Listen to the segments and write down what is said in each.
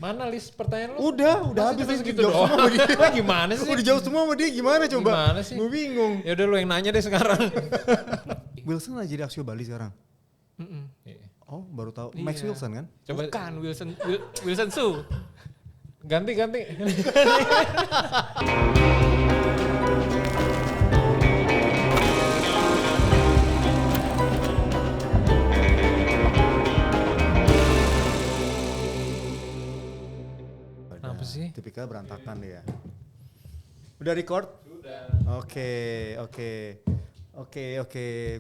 Mana list pertanyaan lu? Udah habis cuma nih segitu dijawab doang. semua sama dia. Gimana sih? Udah dijawab semua sama dia gimana coba? Gimana sih? Gue bingung. Ya udah lu yang nanya deh sekarang. Wilson lagi jadi Aksio Bali sekarang. Oh baru tahu. Iya. Max Wilson kan? Coba Bukan Wilson Su. ganti. Kenapa sih? Tipikal berantakan dia. Udah record? Sudah. Oke.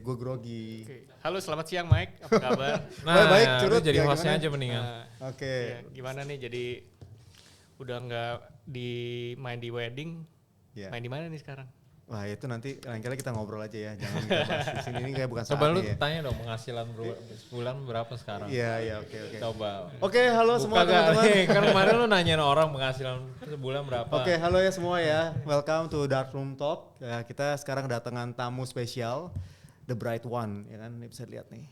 Gue grogi. Oke. Halo, selamat siang Mike. Apa kabar? Nah, baik, lu Curut. jadi Ya, hostnya gimana? aja mendingan. Oke. Ya, gimana nih jadi udah nggak main di wedding? Ya. Main di mana nih sekarang? Wah itu nanti lain kali kita ngobrol aja ya. Jangan kita bahas di sini, ini kayak bukan Coba lu saatnya ya. tanya dong penghasilan sebulan berapa sekarang? Iya, oke. Coba. Oke, halo semua Buka gak? teman-teman. Kan kemarin lu nanyain orang penghasilan sebulan berapa. Oke, halo ya semua ya. Welcome to Dark Room Talk. Ya, kita sekarang kedatangan tamu spesial, The Bright One, ya kan? Ini bisa lihat nih.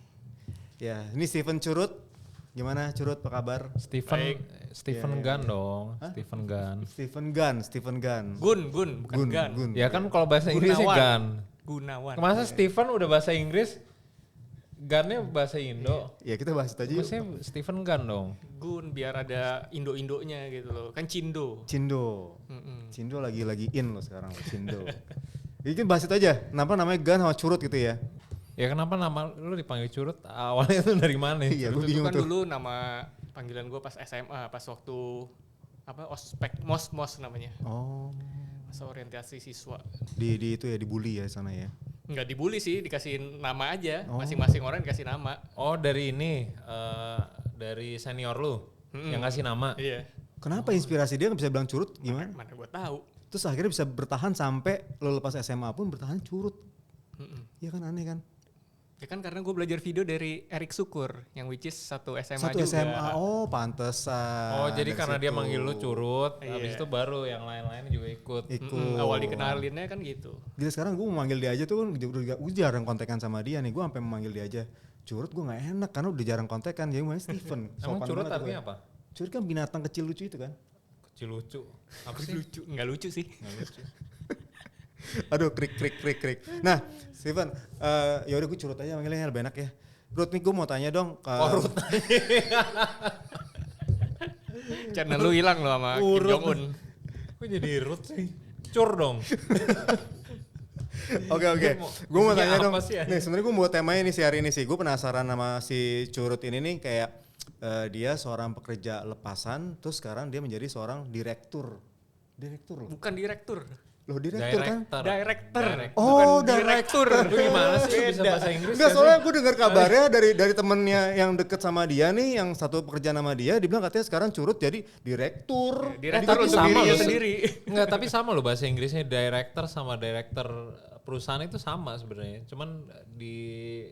Ya, ini Steven Curut. Gimana Curut, apa kabar? Stephen Iya. Gunn dong. Stephen Gunn. Gun, bukan Gun. Gun. Ya kan kalau bahasa Inggrisnya Gunn. Gunawan. Masa Stephen udah bahasa Inggris, Gunnya bahasa Indo. Ya kita bahas itu aja yuk. Maksudnya Stephen Gunn dong. Gun biar ada Indo-Indonya gitu loh. Kan Cindo. Cindo. Mm-mm. Cindo lagi in loh sekarang, Cindo. Jadi kita bahas itu aja. Kenapa namanya Gun sama Curut gitu ya? Ya kenapa nama lu dipanggil Curut? Awalnya tuh dari mana? Iya, gue Itu bingung kan tuh. dulu nama panggilan gue pas SMA, pas waktu ospek mos namanya. Oh, Masa orientasi siswa. di itu ya dibully ya sana ya. Nggak dibully sih, dikasih nama aja. Oh. Masing-masing orang dikasih nama. Oh dari ini, dari senior lu yang ngasih nama. Iya. Kenapa inspirasi dia nggak bisa bilang Curut gimana? Mana gue tahu. Terus akhirnya bisa bertahan sampai lo lepas SMA pun bertahan Curut. Mm-mm. Iya kan aneh kan? Ya kan karena gue belajar video dari Erik Sukur yang which is satu SMA Satu juga. SMA, oh pantesan. Oh jadi dari karena dia situ. manggil lu Curut, Iya. habis itu baru yang lain-lain juga ikut. Ikut. Awal dikenalinnya kan gitu. Gila sekarang gue mau manggil dia aja tuh kan udah jarang kontekan sama dia nih. Gue sampai memanggil dia aja Curut, gue nggak enak karena udah jarang kontekan. Jadi namanya Steven. Emang Sopan Curut banget artinya gue. apa? Curut kan binatang kecil lucu itu kan. Kecil lucu. Apa sih? Lucu, nggak lucu sih. Nggak lucu. Aduh krik. Nah Steven, ya udah gue Curut aja manggilnya lebih enak ya. Rut nih gue mau tanya dong. Rut. Channel lu hilang loh sama Kim Urut. Jong Un. Kok jadi Rut sih? Cur dong. Oke. mau- Gue mau isinya tanya dong. apa sih ya? Nih sebenarnya gue mau temanya nih si hari ini sih. Gue penasaran sama si Curut ini nih kayak dia seorang pekerja lepasan, terus sekarang dia menjadi seorang direktur. Direktur loh. Bukan direktur. Loh direktur kan? Director. Oh, Bukan direktur. Lu gimana sih lu bisa bahasa Inggris? Enggak, gak soalnya sih? gue dengar kabarnya dari temennya yang deket sama dia nih, yang satu pekerjaan sama dia bilang katanya sekarang Curut jadi direktur. Direktur Tapi untuk sama dirinya loh. sendiri. Enggak, tapi sama loh bahasa Inggrisnya director sama director perusahaan itu sama sebenarnya. Cuman di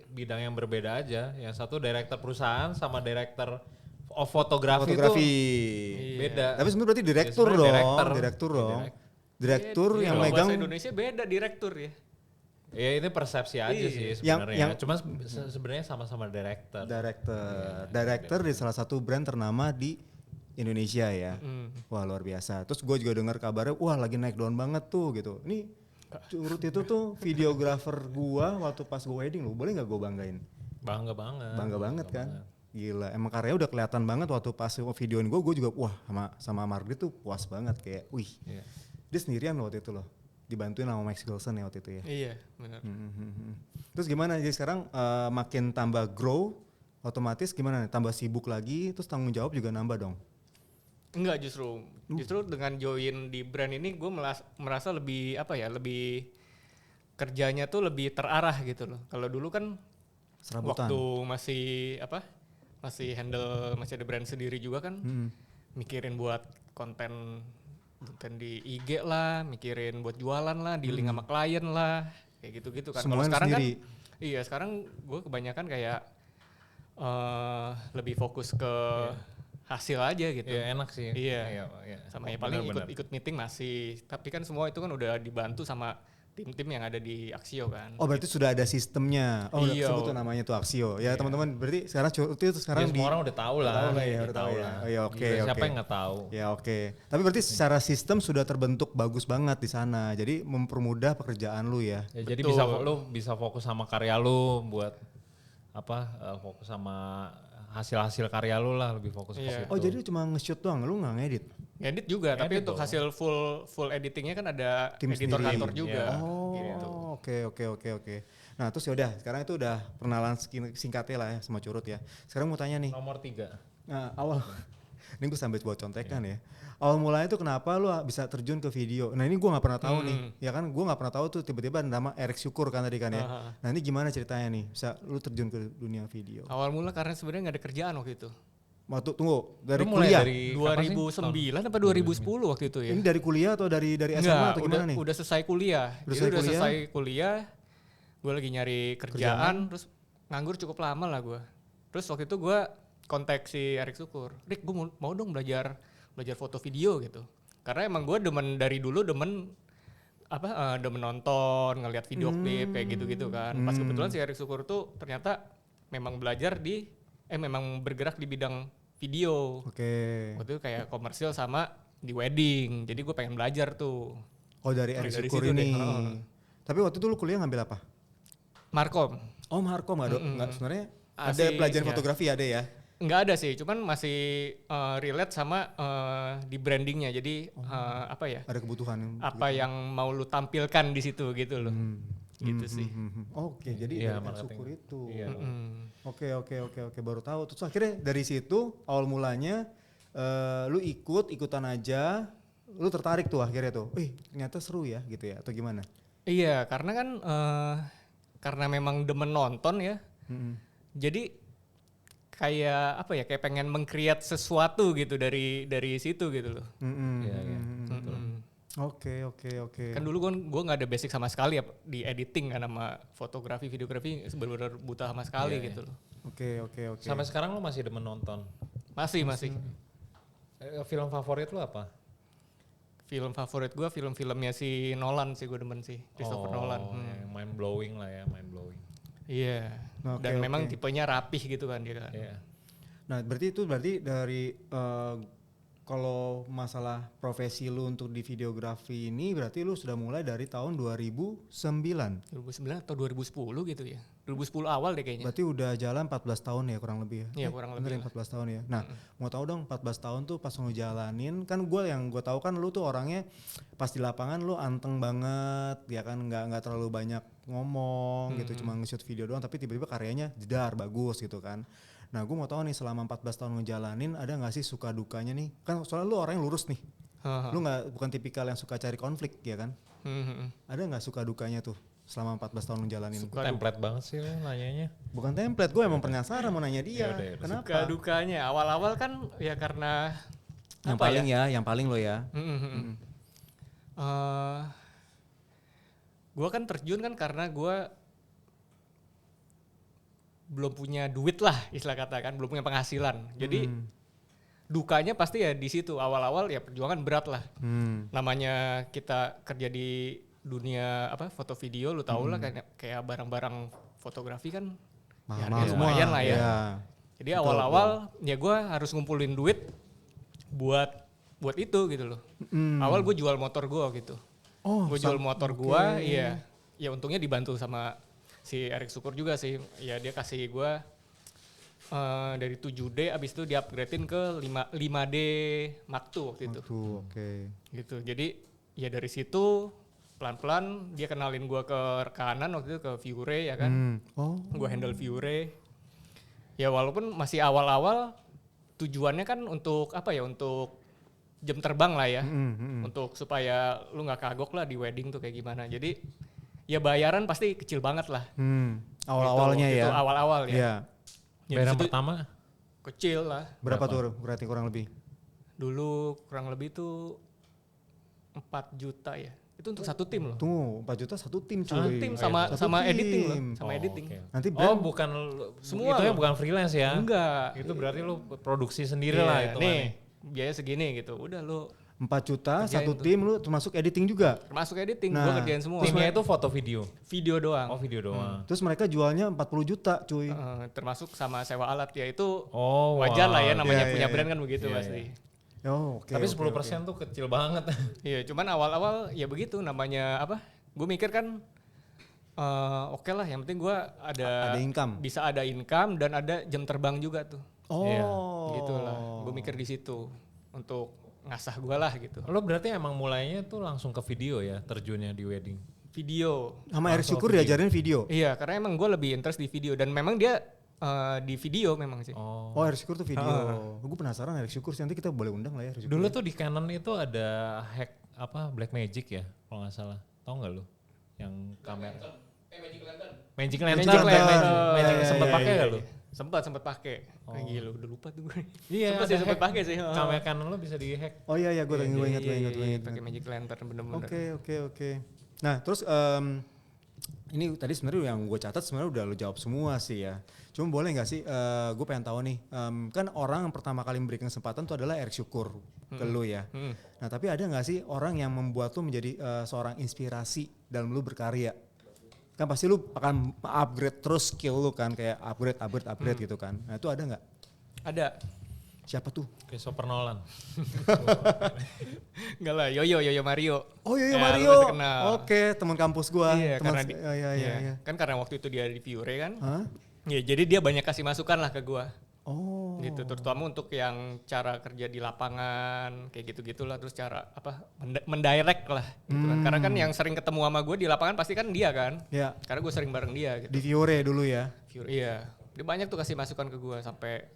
bidang yang berbeda aja. Yang satu director perusahaan sama director of fotografi, Fotografi. itu beda. Tapi sebenarnya berarti direktur Ya, sebenarnya dong. director. Direktur dong. Direct. Direktur Iya, yang kalau megang bahasa Indonesia beda direktur ya. Ya ini persepsi aja Iya. sih Yang- sebenarnya. Cuma sebenarnya sama-sama director. Director di salah satu brand ternama di Indonesia ya. Mm. Wah luar biasa. Terus gue juga dengar kabarnya, wah lagi naik daun banget tuh gitu. Ini Curut itu tuh videografer gua waktu pas gue wedding loh. Boleh nggak gue banggain? Bangga banget. Bangga banget kan? Gila, emang karyanya udah kelihatan banget waktu pas videoin gue juga wah sama Margaret tuh puas banget kayak, wih. Iya. Dia sendirian loh waktu itu loh. Dibantuin sama Max Wilson ya waktu itu ya. Iya, benar. Terus gimana jadi sekarang makin tambah grow, otomatis gimana nih? Tambah sibuk lagi, terus tanggung jawab juga nambah dong. Enggak justru dengan join di brand ini gue merasa lebih lebih kerjanya tuh lebih terarah gitu loh. Kalau dulu kan Serabutan. waktu masih ada brand sendiri juga kan, mikirin buat konten di IG lah, mikirin buat jualan lah, dealing sama klien lah, kayak gitu-gitu kan. Kalau Semuanya sekarang sendiri. kan, iya sekarang gue kebanyakan kayak lebih fokus ke hasil aja gitu. Iya enak sih. Iya. Iya. Sama ya paling Benar-benar. ikut meeting masih, tapi kan semua itu kan udah dibantu sama tim-tim yang ada di Axio kan. Oh berarti sudah ada sistemnya. Oh udah Iya. sebut tuh namanya tuh Axio. Ya teman-teman berarti sekarang Curut itu sekarang Semua orang udah tahu lah. udah tahu ya. Oh, ya oke Gila, oke. Siapa yang nggak tahu? Ya oke. Tapi berarti secara sistem sudah terbentuk bagus banget di sana. Jadi mempermudah pekerjaan lu ya. Ya, jadi Betul. lu bisa fokus sama karya lu buat fokus sama hasil-hasil karya lu lah, lebih fokus ke Iya. situ. Oh jadi lu cuma nge-shoot doang, lu nggak ngedit? Ngedit juga, tapi Ngedit untuk dong. hasil full editingnya kan ada Tim editor sendiri. kantor juga. Oh Gitu. oke. Nah terus yaudah sekarang itu udah perkenalan singkatnya lah ya sama Curut ya. Sekarang mau tanya nih. Nomor 3. Nah awal, ini gue sambil buat contekan ya. Awal mulanya tuh kenapa lu bisa terjun ke video? Nah ini gue nggak pernah tahu nih, ya kan gue nggak pernah tahu tuh tiba-tiba ada nama Eric Syukur kan tadi kan ya. Nah ini gimana ceritanya nih, bisa lu terjun ke dunia video? Awal mula karena sebenarnya nggak ada kerjaan waktu itu. Waktu tunggu dari Lu mulai kuliah? dari kapan sih? 2009 apa 2010 waktu itu ya? Ini dari kuliah atau dari SMA Enggak, atau gimana nih? udah selesai kuliah. Udah Jadi selesai udah kuliah? selesai kuliah, gue lagi nyari kerjaan, terus nganggur cukup lama lah gue. Terus waktu itu gue kontak si Eric Syukur, Rick gue mau dong belajar foto video gitu. Karena emang gue dari dulu demen nonton, ngelihat video klip kayak gitu-gitu kan. Pas kebetulan si Eric Syukur tuh ternyata memang memang bergerak di bidang video. Oke. Waktu itu kayak komersil sama di wedding. Jadi gue pengen belajar tuh. Oh dari Eric Dari Syukur situ ini. deh. Tapi waktu itu lu kuliah ngambil apa? Markom. Oh Markom nggak sebenarnya ada Asik, pelajaran ya. fotografi ada ya? Nggak ada sih, cuman masih relate sama di brandingnya. Jadi Ada kebutuhan. apa yang mau lu tampilkan di situ gitu loh. Gitu sih. Oke, jadi Iya, dari Eric marketing. Syukur itu. Iya. Oke, baru tahu. Terus akhirnya dari situ awal mulanya lu ikutan aja, lu tertarik tuh akhirnya tuh. Ternyata seru ya gitu ya atau gimana? Iya, karena kan karena memang demen nonton ya. Jadi kayak kayak pengen meng-create sesuatu gitu dari situ gitu loh. Iya. Oke. Kan dulu gue nggak ada basic sama sekali ya di editing kan, sama fotografi, videografi benar-benar buta sama sekali gitu loh. Oke. Sampai sekarang lu masih demen nonton? Masih. Film favorit lu apa? Film favorit gue film-filmnya si Nolan sih, gue demen sih, Christopher Nolan. Yang mind blowing lah ya, mind blowing. Iya. Oke, Dan memang oke. tipenya rapih gitu kan dia kan. Iya. Nah, berarti dari kalau masalah profesi lu untuk di videografi ini berarti lu sudah mulai dari tahun 2009. 2009 atau 2010 gitu ya. 2010 awal deh kayaknya. Berarti udah jalan 14 tahun ya kurang lebih ya? Iya, kurang bener lebih ya, 14 tahun ya. Nah, mau tahu dong 14 tahun tuh pas ngejalanin, kan yang gue tahu kan lu tuh orangnya pas di lapangan lu anteng banget, ya kan nggak terlalu banyak ngomong gitu, cuma nge-shoot video doang tapi tiba-tiba karyanya jedar bagus gitu kan. Nah, gue mau tahu nih selama 14 tahun ngejalanin ada nggak sih suka dukanya nih? Kan soalnya lu orang yang lurus nih. Lu bukan tipikal yang suka cari konflik ya kan? Ada nggak suka dukanya tuh selama 14 tahun ngejalanin? Template banget sih lu nanyanya. Bukan template, gue emang penasaran mau nanya dia. Yaudah, Kenapa? Suka dukanya awal-awal kan ya karena Yang paling lo ya. Gue kan terjun kan karena gue belum punya duit lah, istilah kata kan, belum punya penghasilan. Jadi dukanya pasti ya di situ, awal-awal ya perjuangan berat lah. Namanya kita kerja di dunia foto video, lu tau lah kayak barang-barang fotografi kan ya Mahal harganya semua. lumayan lah ya. Iya. Jadi awal-awal ya gue harus ngumpulin duit buat itu gitu loh. Awal gue jual motor gue gitu. Oh, Gue jual motor gue, iya. Ya untungnya dibantu sama si Eric Syukur juga sih. Ya dia kasih gue dari 7D abis itu di-upgrade-in ke 5D Mark II waktu itu. Oke. Gitu. Jadi ya dari situ pelan-pelan dia kenalin gue ke rekanan waktu itu ke Viure ya kan. Gue handle Viure. Ya walaupun masih awal-awal tujuannya kan untuk untuk jam terbang lah ya. Untuk supaya lu gak kagok lah di wedding tuh kayak gimana. Jadi ya bayaran pasti kecil banget lah. Awal-awalnya Gitu, ya. awal-awal ya. Iya. Ya, Bayaran di situ pertama? kecil lah. Berapa tuh berarti kurang lebih? Dulu kurang lebih tuh 4 juta ya. Itu untuk satu tim loh. Tunggu, 4 juta satu tim cuy. Satu tim sama Satu tim. editing loh, sama editing. Oke. Nanti Oh brand bukan, Semua itu ya loh. bukan freelance ya? Enggak. Itu berarti lu produksi sendiri Iya, lah itu nih, biaya segini gitu. Udah lu 4 juta, Kerjain satu tuh. tim lu termasuk editing juga. Termasuk editing, Nah, gue kerjain semua. Timnya itu foto video. Video doang. Oh video doang. Terus mereka jualnya 40 juta cuy. Termasuk sama sewa alat ya itu Oh wajar lah ya wow. namanya Iya, punya iya, brand kan begitu Iya, pasti. Oh, oke. Tapi oke, 10% tuh kecil banget. Iya, cuman awal-awal ya begitu namanya apa? Gue mikir kan oke lah, yang penting gue Ada income. bisa ada income dan ada jam terbang juga tuh. Oh. Iya, Gitu lah. Gue mikir di situ untuk ngasah gue lah gitu. Lo berarti emang mulainya tuh langsung ke video ya terjunnya di wedding. Video. Sama Eric Langsung Syukur video. diajarin video. Iya, karena emang gue lebih interest di video dan memang dia di video memang sih. Oh. Oh, Eric Syukur tuh video. Gue penasaran Eric Syukur sih, nanti kita boleh undang lah ya Eric Syukur. Dulu tuh di Canon itu ada hack apa Black Magic ya kalau nggak salah. Tahu nggak lo? Yang kamera. Magic Lantern. Magic Lantern. Magic Iya, sempat iya, pakai iya. nggak lo? Sempat pakai. Kayak gila, udah lupa tuh gue. Iya, Sempat ada sih sempat hack. pakai sih. Kamera Canon lo bisa di hack. Oh iya gue ingat. Pakai Magic Lantern bener-bener. Oke. Nah, terus ini tadi sebenarnya yang gue catat sebenarnya udah lo jawab semua sih ya. Cuma boleh nggak sih, gue pengen tahu nih, kan orang yang pertama kali memberikan kesempatan itu adalah Eric Syukur ke lo ya. Nah tapi ada nggak sih orang yang membuat lo menjadi seorang inspirasi dalam lo berkarya? Kan pasti lo akan upgrade terus skill lo kan, kayak upgrade gitu kan. Nah itu ada nggak? Ada. Siapa tuh? Christopher Nolan. Enggak lah, Yoyo Mario. Oh iya Ya, lu Mario. pasti kenal. Oke, teman kampus gua. Iya, Teman karena iya. Kan karena waktu itu dia di Fiore kan. Hah? Ya, jadi dia banyak kasih masukan lah ke gua. Oh. Gitu, terutama untuk yang cara kerja di lapangan, kayak gitu-gitulah, terus cara apa mendirect lah gitu kan. Karena kan yang sering ketemu sama gue di lapangan pasti kan dia kan. Ya. Karena gue sering bareng dia gitu. Di Fiore dulu ya. Fiore, iya. Dia banyak tuh kasih masukan ke gue sampai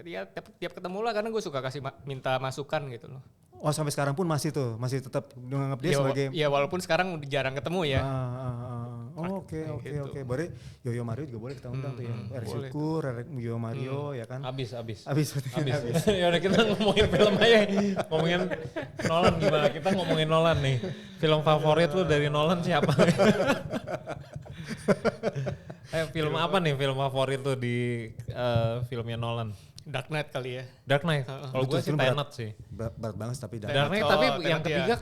dia tiap ketemu lah karena gue suka kasih minta masukan gitu loh. Oh sampai sekarang pun masih tetap menganggap dia sebagai. Ya walaupun sekarang udah jarang ketemu ya. Oh, oke. Berarti Yoyo Mario juga boleh kita undang tuh ya. Eric Syukur, Yoyo Mario ya kan. Abis. Habis. Ya udah kita ngomongin film aja. Ngomongin Nolan gimana? Kita ngomongin Nolan nih. Film favorit lu dari Nolan siapa? Film apa nih film favorit lu di filmnya Nolan? Dark Knight kali ya. Dark Knight. Kalau gue sih Film Tenet sih. Berat banget tapi Dark Knight Oh, tapi Tenet yang ya. ketiga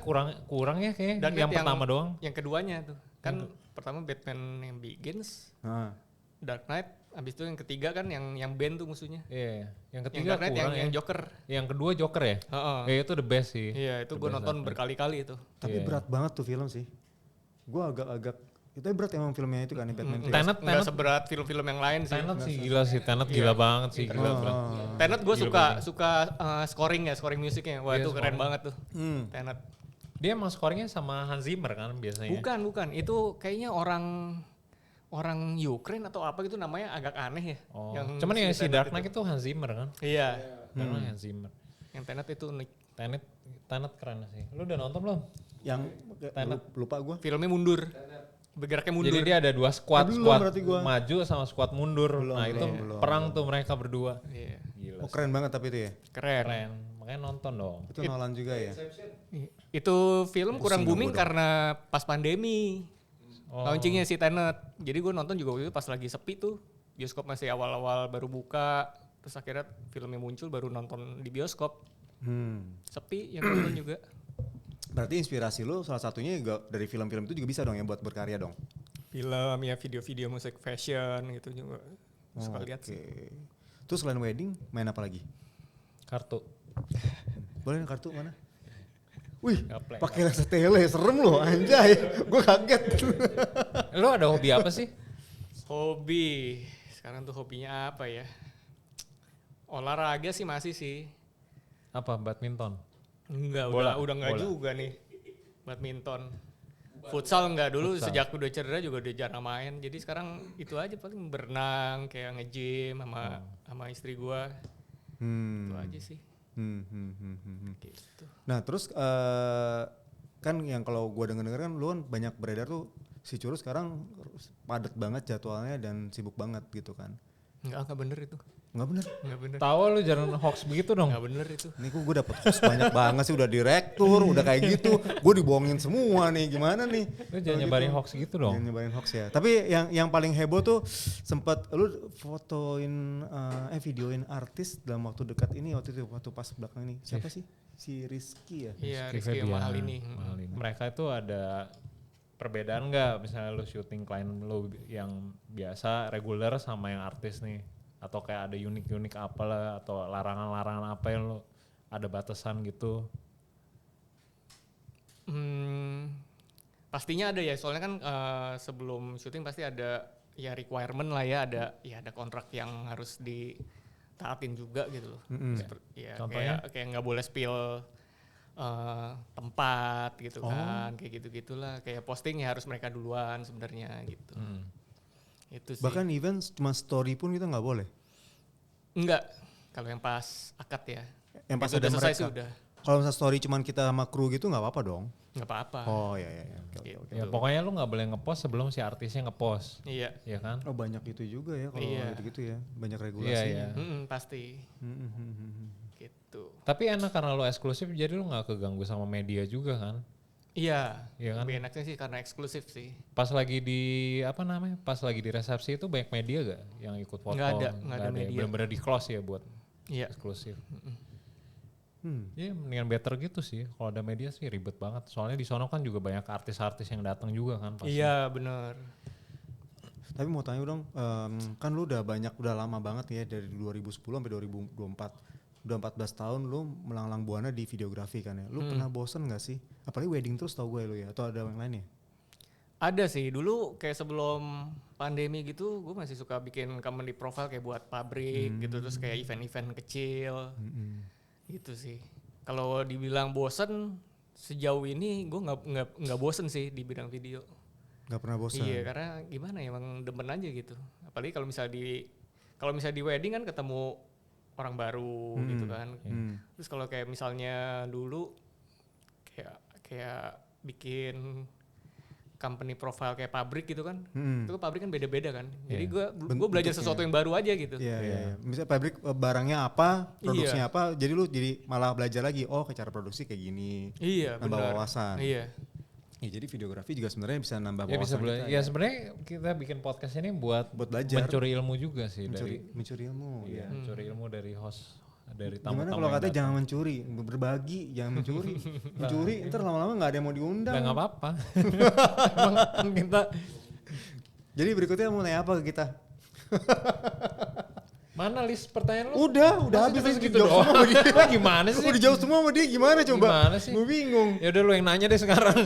kurang ya kayak Dark yang Knight pertama doang. Yang keduanya tuh. Kan pertama Batman yang Begins, Ah. Dark Knight, abis itu yang ketiga kan yang Ben tuh musuhnya. Iya. Yang Yang ketiga Dark Knight kurang yang ya. Joker. Yang kedua Joker ya? Heeh. Ya itu the best sih. Iya, itu gue nonton berkali-kali itu. Tapi Iya. berat banget tuh film sih. Gue agak itu berat emang filmnya itu kan Batman. Tenet Nggak seberat film-film yang lain sih. Tenet sih gila sih. Tenet gila banget sih. Gila berat. Tenet gue suka scoring musiknya. Wah Iya, itu keren scoring. banget tuh. Tenet. Dia emang scoringnya sama Hans Zimmer kan biasanya. Bukan. Itu kayaknya orang Ukraine atau apa gitu namanya agak aneh ya. Oh. Yang Cuman yang si Tenet Dark Knight itu Hans Zimmer kan? Iya. Karena Hans Zimmer. Yang Tenet itu unik. Tenet keren sih. Lu udah nonton belum? Yang Tenet. lupa gue. Filmnya mundur. Bergeraknya mundur. Jadi dia ada dua squad, Belum squad berarti gua. maju sama squad mundur. Nah itu belum. perang tuh mereka berdua. Iya. Gila. Oh keren banget tapi itu ya. Keren. Keren. Makanya nonton dong. Itu Nolan juga ya. Itu film kurang Pusing booming gua dong. karena pas pandemi. Oh. Launchingnya si Tenet. Jadi gue nonton juga waktu itu pas lagi sepi tuh. Bioskop masih awal-awal baru buka. Terus akhirnya filmnya muncul baru nonton di bioskop. Sepi yang nonton juga. Berarti inspirasi lu salah satunya juga dari film-film itu juga bisa dong ya buat berkarya dong. Film ya video-video musik fashion gitu juga. Suka lihat sih. Oke. Terus selain wedding main apa lagi? Kartu. Boleh kartu mana? Wih, Gaplek. pakai lensa tele, serem loh anjay. Gue kaget. Lu ada hobi apa sih? Hobi. Sekarang tuh hobinya apa ya? Olahraga sih masih sih. Apa? Badminton? Enggak, Bola, udah enggak bola. juga nih. Badminton. Futsal enggak dulu, sejak udah cedera juga udah jarang main. Jadi sekarang itu aja paling berenang, kayak nge-gym sama istri gua. Itu aja sih. Gitu. Nah terus kan yang kalau gue denger kan lu kan banyak beredar tuh si Curus sekarang padat banget jadwalnya dan sibuk banget gitu kan. Enggak bener itu. Nggak bener. Nggak bener. Tahu lu jangan hoax begitu dong. Nggak bener itu. Ini kok gue dapet hoax banyak banget sih, udah direktur, udah kayak gitu. Gue dibohongin semua nih, gimana nih? Lu jangan nyebarin hoax gitu dong. Jangan nyebarin hoax ya. Tapi yang paling heboh tuh sempet lu fotoin, videoin artis dalam waktu dekat ini, waktu pas belakang ini. Siapa sih? Si Rizky ya? Iya, Rizky Rizky yang Febian, mahal ini. Mereka itu ada perbedaan nggak? Misalnya lu syuting klien lu yang biasa reguler sama yang artis nih, atau kayak ada unik-unik apa lah, atau larangan-larangan apa yang lu ada batasan gitu? Pastinya ada ya, soalnya kan sebelum syuting pasti ada ya requirement lah ya, ada kontrak yang harus ditaatin juga gitu loh. Ya, Contohnya? kayak nggak boleh spill tempat gitu kan, kayak gitu-gitulah. Kayak posting ya harus mereka duluan sebenarnya gitu. Itu sih. Bahkan event cuma story pun kita nggak boleh. Enggak, kalau yang pas akad ya. Yang pas Itu ada udah selesai mereka. sih udah. Kalau misalnya story cuman kita sama kru gitu nggak apa-apa dong. Nggak apa-apa. Oh iya. Oke. Gitu. Ya pokoknya lu nggak boleh ngepost sebelum si artisnya ngepost, Iya. ya kan? Oh banyak itu juga ya kalau Iya. gitu ya, banyak Iya, regulasinya. iya. Pasti. Gitu. Tapi enak karena lu eksklusif, jadi lu nggak keganggu sama media juga kan? Iya. Iya kan? Lebih enaknya sih karena eksklusif sih. Pas lagi di pas lagi di resepsi itu banyak media gak yang ikut foto? Nggak ada ya? media. Bener-bener di close ya buat Iya. eksklusif. Ya mendingan better gitu sih. Kalau ada media sih ribet banget. Soalnya di sono kan juga banyak artis-artis yang datang juga kan pasti. Iya bener. Tapi mau tanya dong, kan lu udah lama banget ya dari 2010 sampai 2024. Udah 14 tahun lu melanglang buana di videografi kan ya. Lu pernah bosen gak sih? Apalagi wedding terus tau gue lu ya, atau ada yang lain ya? Ada sih, dulu kayak sebelum pandemi gitu gue masih suka bikin company profile kayak buat pabrik gitu, terus kayak event-event kecil gitu sih. Kalau dibilang bosen sejauh ini gue nggak bosen sih di bidang video. Gak pernah bosen? Iya, karena gimana ya, emang demen aja gitu. Apalagi kalau misalnya di wedding kan ketemu orang baru gitu kan. Terus kalau kayak misalnya dulu kayak bikin company profile kayak pabrik gitu kan, itu pabrik kan beda-beda kan. Jadi gue belajar sesuatu yang baru aja gitu. Iya. Misalnya pabrik barangnya apa, produksinya apa, jadi lu jadi malah belajar lagi. Oh, cara produksi kayak gini. Iya, nambah benar. wawasan. Iya. Ya, jadi videografi juga sebenarnya bisa nambah Ya bisa wawasan kita. ya sebenarnya kita bikin podcast ini buat belajar. mencuri ilmu juga sih Mencuri ilmu. Iya, mencuri ilmu dari host, dari Gimana tamu-tamu. kalau yang katanya datang. jangan mencuri, berbagi, jangan mencuri. Mencuri, ntar lama-lama nggak ada yang mau diundang. Udah nggak apa-apa. Emang kan kita Jadi berikutnya mau nanya apa ke kita? mana list pertanyaan lu? Udah Masa habis kita nih, segitu dijawab doang. semua sama dia. Gimana sih? Udah dijawab semua sama dia, gimana coba? Gimana sih? Gue bingung. Ya udah lu yang nanya deh sekarang.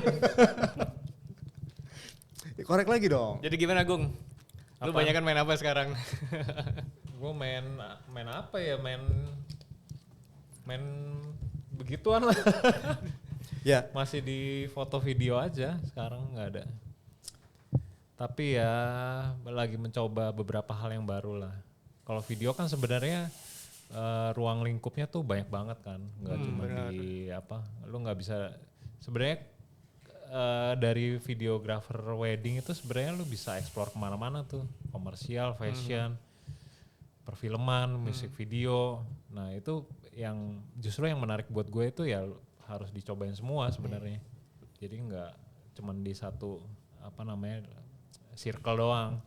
Korek lagi dong. Jadi gimana Gung? Lu Apaan? banyak kan main apa sekarang? Gue main apa ya? Main begituan lah. Ya, Masih di foto video aja sekarang, nggak ada. Tapi ya lagi mencoba beberapa hal yang baru lah. Kalau video kan sebenarnya ruang lingkupnya tuh banyak banget kan, nggak cuma di lu nggak bisa sebenarnya dari videographer wedding itu sebenarnya lu bisa explore kemana-mana tuh, komersial, fashion, perfilman, musik video. Nah itu yang justru yang menarik buat gue itu ya harus dicobain semua sebenarnya. Jadi nggak cuman di satu circle doang.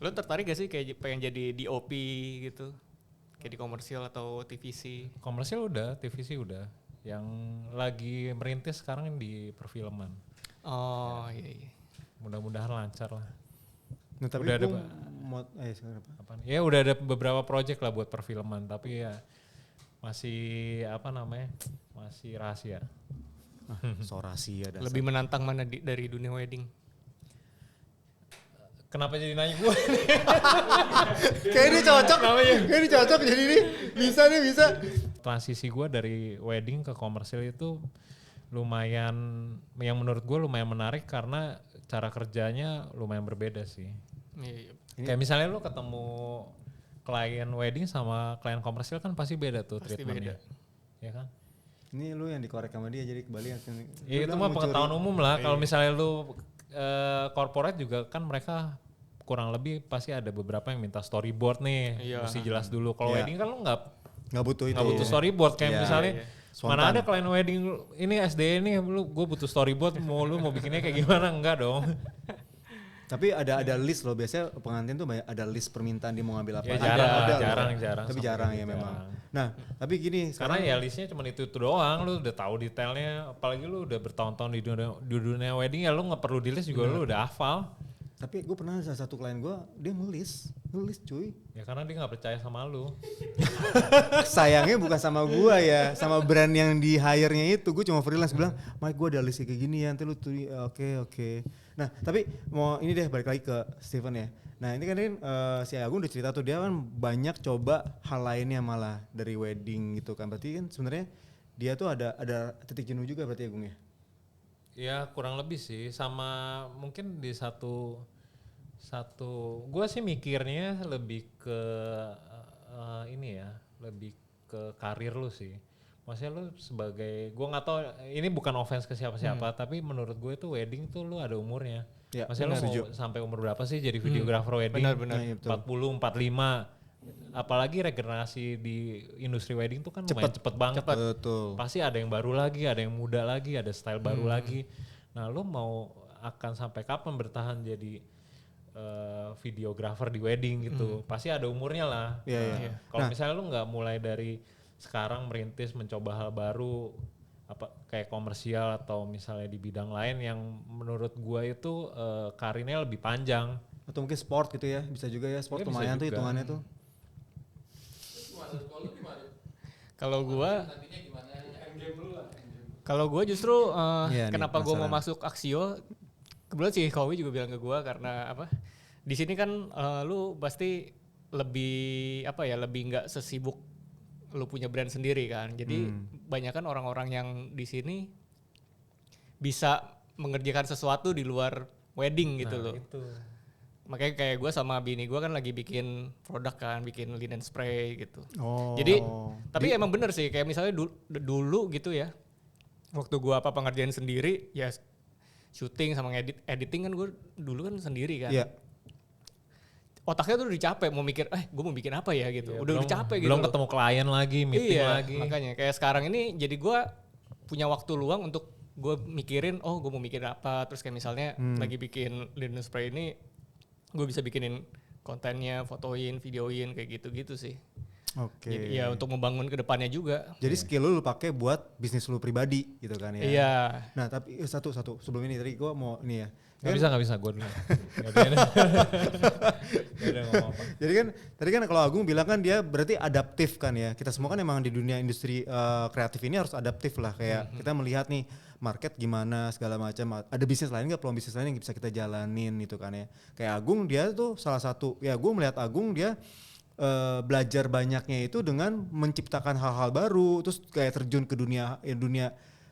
Lu tertarik gak sih kayak pengen jadi DOP gitu? Kayak di komersial atau TVC? Komersial udah, TVC udah. Yang lagi merintis sekarang di perfilman. Oh iya. Mudah-mudahan lancar lah. nah, tapi Udah ada gue mau, sekarang apa? Apaan? Ya udah ada beberapa project lah buat perfilman, tapi ya masih masih rahasia. So rahasia dasar. Lebih menantang mana dari dunia wedding? Kenapa jadi nanya gue? Kayak ini cocok, kayak ini cocok jadi ini bisa. Transisi gue dari wedding ke komersil itu lumayan, yang menurut gue lumayan menarik karena cara kerjanya lumayan berbeda sih. Iya. Kayak misalnya lu ketemu klien wedding sama klien komersil kan pasti beda tuh Pasti treatmentnya. beda. Ya kan? Ini lu yang dikorek sama dia jadi kembali yang Ya itu mah pengetahuan umum lah. Kalau misalnya lu corporate juga kan mereka kurang lebih pasti ada beberapa yang minta storyboard nih, Iya. mesti jelas dulu. Kalau Iya. wedding kan lu nggak butuh itu. butuh storyboard kayak Iya. misalnya Spontan. mana ada klien wedding ini SDE nih, gue butuh storyboard, lu mau bikinnya kayak gimana? Enggak dong. Tapi ada list loh, biasanya pengantin tuh banyak ada list permintaan dia mau ngambil apa. Ya, Ada jarang, loh. jarang. Tapi Sampai jarang ya gitu, memang. jarang. Nah, tapi gini Karena sekarang ya listnya cuma itu doang, lu udah tahu detailnya, apalagi lu udah bertahun-tahun di dunia wedding ya lu nggak perlu di list juga lu udah hafal. tapi gue pernah salah satu klien gue dia nulis cuy. Ya karena dia nggak percaya sama lu. Sayangnya bukan sama gue ya, sama brand yang di hire-nya itu. Gue cuma freelance bilang, Mike gue ada list kayak gini ya, nanti lu tuh oke. Nah tapi mau ini deh balik lagi ke Steven ya. Nah ini kan si Agung udah cerita tuh dia kan banyak coba hal lainnya malah dari wedding gitu kan. Berarti kan sebenarnya dia tuh ada titik jenuh juga berarti Agung ya? Ya kurang lebih sih, sama mungkin di satu gue sih mikirnya lebih ke ini ya, lebih ke karir lu sih. Maksudnya lu sebagai, gue nggak tahu ini bukan offense ke siapa-siapa, tapi menurut gue itu wedding tuh lu ada umurnya. Ya, Maksudnya lu setuju. mau sampai umur berapa sih jadi videographer wedding? Benar. Nah, iya, betul. 40, 45. Apalagi regenerasi di industri wedding tuh kan lumayan cepet banget. Betul. Pasti ada yang baru lagi, ada yang muda lagi, ada style baru lagi. Nah lu mau akan sampai kapan bertahan jadi videographer di wedding gitu? Pasti ada umurnya lah. Iya, Nah, iya. Kalau misalnya lu nggak mulai dari sekarang merintis mencoba hal baru, apa kayak komersial atau misalnya di bidang lain yang menurut gua itu karirnya lebih panjang. Atau mungkin sport gitu ya, bisa juga ya sport Ya, bisa lumayan tuh juga. hitungannya tuh. Kalau gue justru Iya nih, kenapa gue mau penasaran. masuk Axio, kebetulan si Kowi juga bilang ke gue karena apa? Di sini kan lu pasti lebih apa ya, lebih nggak sesibuk lu punya brand sendiri kan. Jadi banyak kan orang-orang yang di sini bisa mengerjakan sesuatu di luar wedding gitu loh. Itu. Makanya kayak gue sama bini gue kan lagi bikin produk kan, bikin linen spray gitu. Oh. Jadi tapi emang bener sih kayak misalnya dulu gitu ya. Waktu gua apa ngerjain sendiri ya syuting sama editing kan gue dulu kan sendiri kan. Iya. Otaknya tuh udah capek mau mikir gue mau bikin apa ya gitu. Udah capek gitu. Belum loh. ketemu klien lagi, meeting Iya, lagi. makanya kayak sekarang ini jadi gua punya waktu luang untuk gue mikirin gue mau mikirin apa, terus kayak misalnya lagi bikin linen spray ini gue bisa bikinin kontennya, fotoin, videoin kayak gitu-gitu sih. Oke. Jadi ya untuk membangun ke depannya juga. Jadi skill lu pakai buat bisnis lu pribadi gitu kan ya. Iya. Nah tapi satu sebelum ini tadi gua mau ini ya. Nggak bisa gue dulu. Gak ada ngomong apa. Jadi kan tadi kan kalau Agung bilang kan dia berarti adaptif kan ya. Kita semua kan emang di dunia industri kreatif ini harus adaptif lah, kayak kita melihat nih market gimana segala macam. Ada bisnis lain nggak, peluang bisnis lain yang bisa kita jalanin gitu kan ya. Kayak Agung dia tuh salah satu, ya gue melihat Agung dia belajar banyaknya itu dengan menciptakan hal-hal baru, terus kayak terjun ke dunia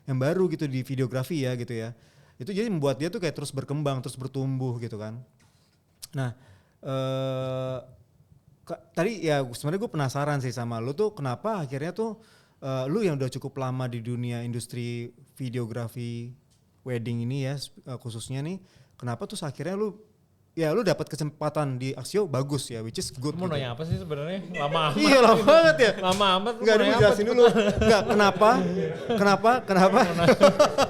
yang baru gitu di videografi ya gitu ya. Itu jadi membuat dia tuh kayak terus berkembang, terus bertumbuh gitu kan. Nah, tadi ya sebenarnya gue penasaran sih sama lu tuh kenapa akhirnya tuh lu yang udah cukup lama di dunia industri videografi wedding ini ya khususnya nih, kenapa tuh akhirnya lu dapat kesempatan di Axio bagus ya, which is good. Mau gitu. nanya apa sih sebenarnya? Lama amat. Iya lama banget ya. Lama amat. Enggak, dulu jelasin dulu. Enggak, kenapa?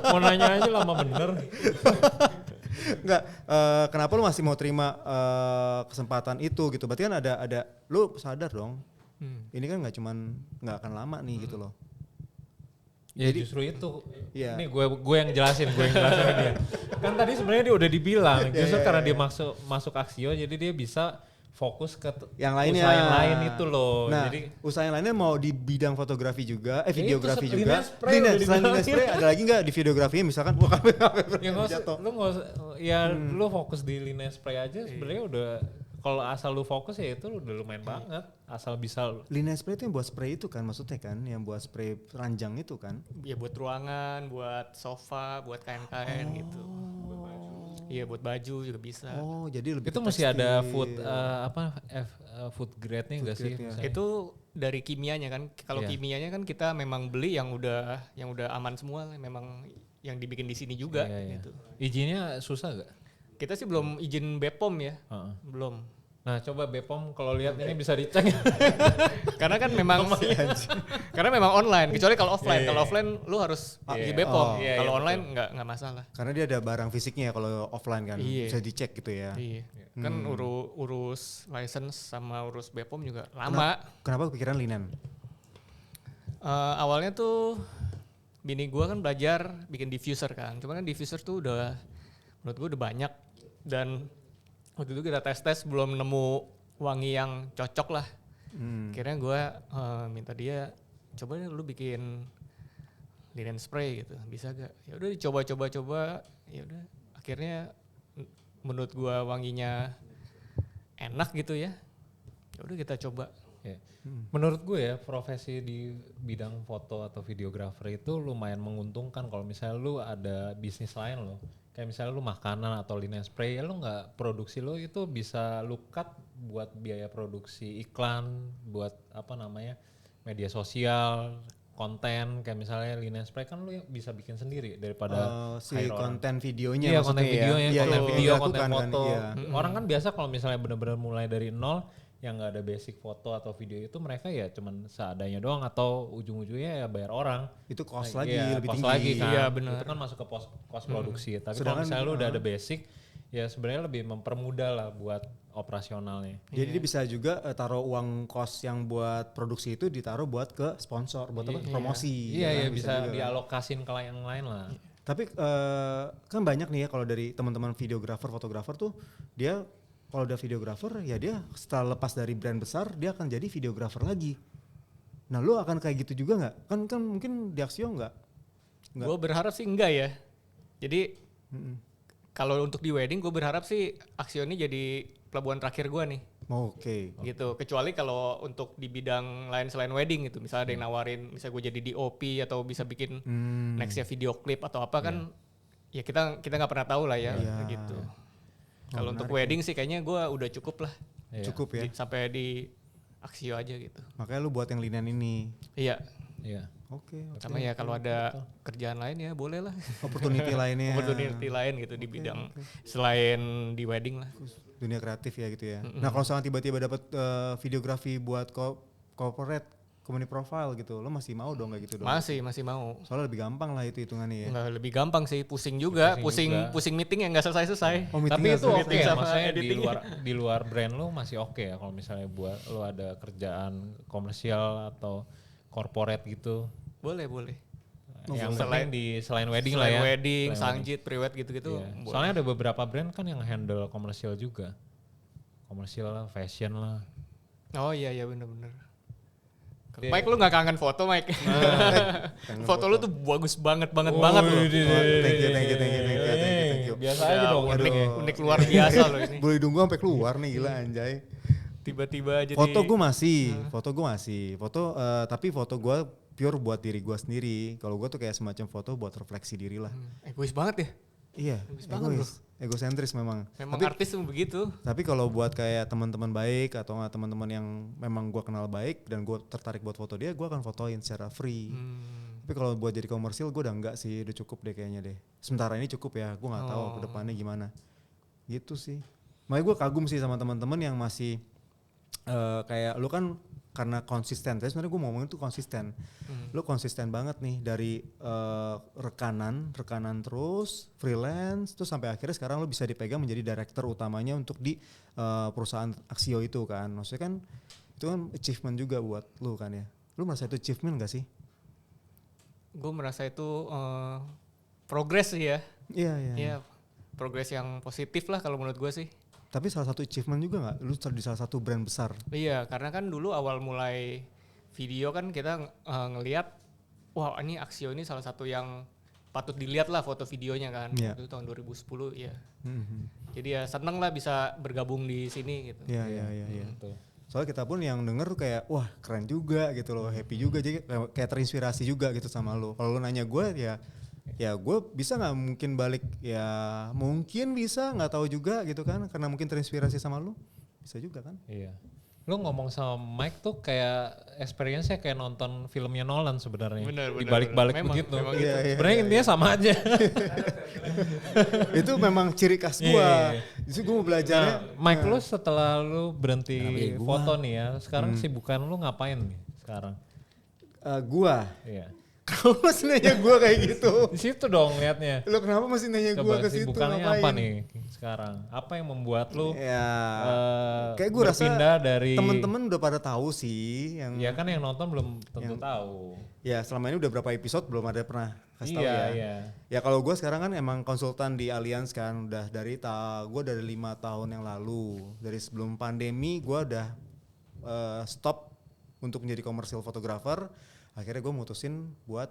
Mau nanya aja lama bener. Enggak, kenapa lu masih mau terima kesempatan itu gitu? Berarti kan ada lu sadar dong. Ini kan nggak akan lama nih gitu loh. Ya justru itu. Iya. Ini gue yang jelasin ke dia. Kan tadi sebenarnya dia udah dibilang, justru karena dia masuk Axio jadi dia bisa fokus ke yang lainnya. usaha yang lain itu loh. Nah, Jadi usaha yang lainnya mau di bidang fotografi juga, videografi itu juga. linen spray udah Selain linen dibilangin. spray ada lagi nggak di videografinya misalkan? Wah, ya nggak usah, lu nggak usah, ya lu fokus di linen spray aja sebenarnya udah. Kalau asal lu fokus ya itu udah lumayan banget. Asal bisa. linen spray itu yang buat spray itu kan maksudnya kan, yang buat spray ranjang itu kan. Ya buat ruangan, buat sofa, buat kain-kain gitu. Iya buat baju juga bisa. Oh, jadi lebih Itu ke mesti ada tekstil. food food grade-nya enggak sih? grade-nya. Misalnya? Itu dari kimianya kan. Kalau Iya. kimianya kan kita memang beli yang udah aman semua, memang yang dibikin di sini juga Iya, iya. gitu. Izinnya susah gak? Kita sih belum izin BPOM ya, Heeh. belum. Nah coba Bepom kalau lihat ini bisa dicek. Karena kan memang karena memang online, kecuali kalau offline. Iya, Kalau iya. offline lu harus Iya. di BPOM. Oh. Iya, Kalau iya, online nggak masalah. Karena dia ada barang fisiknya ya kalau offline kan, Iya. bisa dicek gitu ya. Iya. Kan urus license sama urus BPOM juga lama. Kenapa kepikiran linen? Awalnya tuh bini gua kan belajar bikin diffuser kan. Cuma kan diffuser tuh udah menurut gua udah banyak dan waktu itu kita tes belum nemu wangi yang cocok lah. Akhirnya gue minta dia coba deh lu bikin linen spray gitu, bisa gak? Ya udah coba. Ya udah akhirnya menurut gue wanginya enak gitu ya. Ya udah kita coba. Ya. Menurut gue ya profesi di bidang foto atau videografer itu lumayan menguntungkan kalau misalnya lu ada bisnis lain loh. Kayak misalnya lu makanan atau linen spray ya lu nggak produksi lu itu bisa lu cut buat biaya produksi iklan, buat apa namanya media sosial, konten kayak misalnya linen spray kan lu bisa bikin sendiri daripada Si hire orang. konten videonya Iya maksudnya konten videonya, Iya, konten iya, video, dilakukan konten kan, foto. iya. Orang kan biasa kalau misalnya benar-benar mulai dari nol yang nggak ada basic foto atau video itu mereka ya cuman seadanya doang atau ujung-ujungnya ya bayar orang. Itu cost Nah, lagi iya, lebih cost tinggi. lagi kan. Iya, benar. Itu kan masuk ke cost produksi. Tapi Sedangkan, kalau misalnya lu udah ada basic ya sebenarnya lebih mempermudah lah buat operasionalnya. Jadi dia bisa juga taruh uang cost yang buat produksi itu ditaruh buat ke sponsor, buat apa? Promosi. Iya ya ya kan? bisa juga kan. dialokasin ke yang lain lah. Tapi kan banyak nih ya kalau dari teman-teman videografer, fotografer tuh dia kalau udah videografer ya dia setelah lepas dari brand besar dia akan jadi videografer lagi. Nah lu akan kayak gitu juga nggak? Kan mungkin di Axio nggak? Gue berharap sih enggak ya. Jadi kalau untuk di wedding gue berharap sih Axio ini jadi pelabuhan terakhir gue nih. Oke. Gitu. Kecuali kalau untuk di bidang lain selain wedding gitu. Misalnya ada yang nawarin, misalnya gue jadi DOP atau bisa bikin nextnya video klip atau apa kan. Ya kita nggak pernah tahu lah ya gitu. Kalau untuk wedding sih kayaknya gue udah cukup lah. Iya. Cukup ya. Sampai di Axio aja gitu. Makanya lu buat yang linen ini. Iya. Iya. Oke. Sama ya kalau ada kerjaan lain ya boleh lah. Opportunity lainnya. Opportunity lain gitu di bidang selain di wedding lah. Dunia kreatif ya gitu ya. Nah kalau misalnya tiba-tiba dapat videografi buat corporate community profile gitu, lo masih mau dong kayak gitu dong? Masih mau. Soalnya lebih gampang lah itu hitungannya ya. Nggak lebih gampang sih, pusing juga, pusing meeting yang nggak selesai. Oh, meeting Tapi nggak itu selesai. oke ya, sama maksudnya editingnya. di luar brand lu masih oke ya kalau misalnya buat lu ada kerjaan komersial atau corporate gitu. Boleh. Yang penting di selain wedding Selain lah ya. wedding, Selain sangjit, pre-wed gitu-gitu. Iya. boleh. Soalnya ada beberapa brand kan yang handle komersial juga. Komersial lah, fashion lah. Oh iya bener-bener. Mike lu nggak kangen foto Mike? Foto lu tuh bagus banget loh. Thank you. Biasa aja dong. Unik luar biasa loh ini. Boleh nunggu sampai keluar nih gila anjay. Tiba-tiba jadi. Foto gue masih. Tapi foto gue pure buat diri gue sendiri. Kalau gue tuh kayak semacam foto buat refleksi diri lah. Egois banget ya. Iya, egosentris memang. Memang artis tuh begitu. Tapi kalau buat kayak teman-teman baik atau nggak teman-teman yang memang gue kenal baik dan gue tertarik buat foto dia, gue akan fotoin secara free. Tapi kalau buat jadi komersil gue udah enggak sih, udah cukup deh kayaknya deh. Sementara ini cukup ya, gue nggak tahu ke depannya gimana. Gitu sih. Makanya gue kagum sih sama teman-teman yang masih kayak lu kan karena konsisten. Tapi sebenarnya gue mau ngomongin tuh konsisten. Lu konsisten banget nih dari rekanan terus freelance terus sampai akhirnya sekarang lu bisa dipegang menjadi director utamanya untuk di perusahaan Axio itu kan. Maksudnya kan itu kan achievement juga buat lu kan ya. Lu merasa itu achievement gak sih? Gue merasa itu progres sih ya. Iya. Progres yang positif lah kalau menurut gue sih. Tapi salah satu achievement juga gak? Lu di salah satu brand besar. Iya, karena kan dulu awal mulai video kan kita ngelihat, wah ini Axio ini salah satu yang patut dilihat lah foto videonya kan. Yeah. Itu tahun 2010 ya. Jadi ya seneng lah bisa bergabung di sini gitu. Iya. Betul. Soalnya kita pun yang denger tuh kayak wah keren juga gitu loh, happy juga, jadi kayak terinspirasi juga gitu sama lo. Kalau lo nanya gue ya gue bisa nggak mungkin balik ya mungkin bisa nggak tahu juga gitu kan karena mungkin terinspirasi sama lo bisa juga kan. Iya. Lu ngomong sama Mike tuh kayak experience-nya kayak nonton filmnya Nolan sebenarnya. Bener, Dibalik-balik memang, begitu. memang Iya, iya, Sebenarnya intinya sama aja. Itu memang ciri khas gua. Justru gua mau belajarnya. Mike, lu setelah lu berhenti Kenapa ya gua? foto nih ya, sekarang sibukan lu ngapain nih sekarang? Gua. Iya. Kamu masih nanya gua kayak gitu? Di situ dong liatnya. Lu kenapa masih nanya gua Coba ke situ sibukannya ngapain? apa nih sekarang? Apa yang membuat lu Ya, kayak gue rasa berpindah dari temen-temen udah pada tahu sih yang ya kan yang nonton belum tentu tahu. ya selama ini udah berapa episode belum ada pernah kasih tahu ya. Iya. Ya kalau gue sekarang kan emang konsultan di Allianz kan udah gue dari 5 tahun yang lalu. Dari sebelum pandemi gue udah stop untuk menjadi commercial photographer. Akhirnya gue mutusin buat